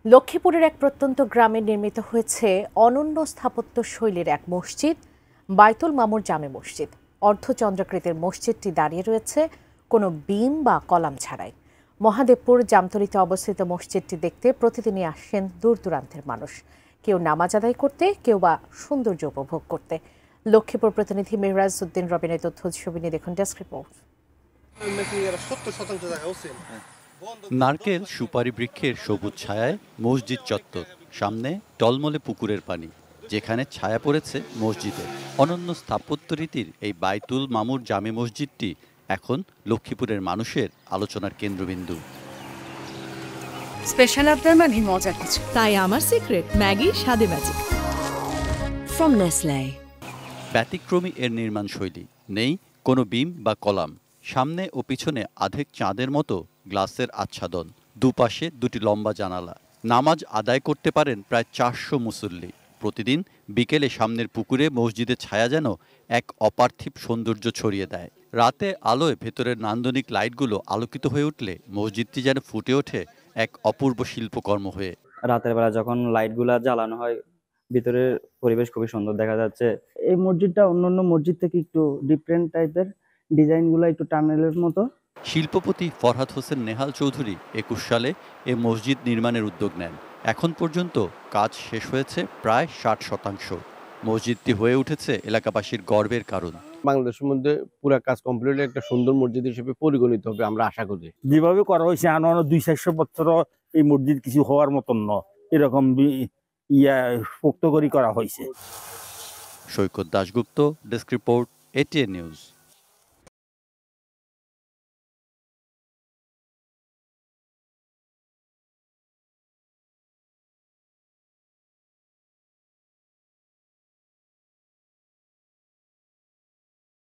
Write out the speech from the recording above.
লক্ষ্মীপুরের এক প্রত্যন্ত গ্রামে নির্মিত হয়েছে অনন্য স্থাপত্য শৈলীর এক মসজিদ, বায়তুল মামুর জামে মসজিদ। অর্ধচন্দ্রাকৃতির মসজিদটি দাঁড়িয়ে রয়েছে কোনো বিম বা কলাম ছাড়াই। মহাদেবপুর জামতলীতে অবস্থিত মসজিদটি দেখতে প্রতিদিনই আসেন দূর দূরান্তের মানুষ, কেউ নামাজ আদায় করতে, কেউ বা সৌন্দর্য উপভোগ করতে। লক্ষ্মীপুর প্রতিনিধি মেহরাজ উদ্দিন রবিনের তথ্য ছবি নিয়ে দেখুন ডেস্ক রিপোর্ট। নারকেল সুপারি বৃক্ষের সবুজ ছায়ায় মসজিদ চত্বর, সামনে টলমলে পুকুরের পানি, যেখানে ছায়া পড়েছে মসজিদে। অনন্য স্থাপত্য রীতির এই বায়তুল মামুর জামে মসজিদটি এখন লক্ষ্মীপুরের মানুষের আলোচনার কেন্দ্রবিন্দু। স্পেশাল আবদার মানে মজার কিছু, তাই আমার সিক্রেট ম্যাগি স্বাদে ম্যাজিক ফ্রম নেসলে। ব্যতিক্রমী এর নির্মাণ শৈলী, নেই কোনো বিম বা কলাম, সামনে ও পিছনে আধেক চাঁদের মতো গ্লাসের আচ্ছাদন, দুপাশে দুটি লম্বা জানালা। নামাজ আদায় করতে পারেন প্রায় 400 মুসল্লি। প্রতিদিন বিকেলে সামনের পুকুরে মসজিদের ছায়া যেন এক অপার্থিব সৌন্দর্য ছড়িয়ে দেয়। রাতে আলোয় ভেতরের নান্দনিক লাইটগুলো আলোকিত হয়ে উঠলে মসজিদটি যেন ফুটে ওঠে এক অপূর্ব শিল্পকর্ম হয়ে। রাতের বেলা যখন লাইটগুলা জ্বালানো হয়, ভিতরের পরিবেশ খুবই সুন্দর দেখা যাচ্ছে। এই মসজিদটা অন্যান্য মসজিদ থেকে একটু ডিফারেন্ট টাইপের, ডিজাইনগুলো একটু টানেলের মতো। শিল্পপতি ফরহাদ হোসেন নেহাল চৌধুরী 21 সালে এ মসজিদ নির্মাণের উদ্যোগ নেন। এখন পর্যন্ত কাজ শেষ হয়েছে প্রায় 60%। মসজিদটি হয়ে উঠেছে এলাকাবাসীর গর্বের কারণ। বাংলাদেশের মধ্যে পুরো কাজ কমপ্লিট একটা সুন্দর মসজিদ হিসেবে পরিগণিত হবে আমরা আশা করি। যেভাবে করা হয়েছে আনো 200-400 বছর এই মসজিদ কিছু হওয়ার মতন ন, এরকম পোক্ত করা হয়েছে। Saikat Dasgupta, desk report, ATN news.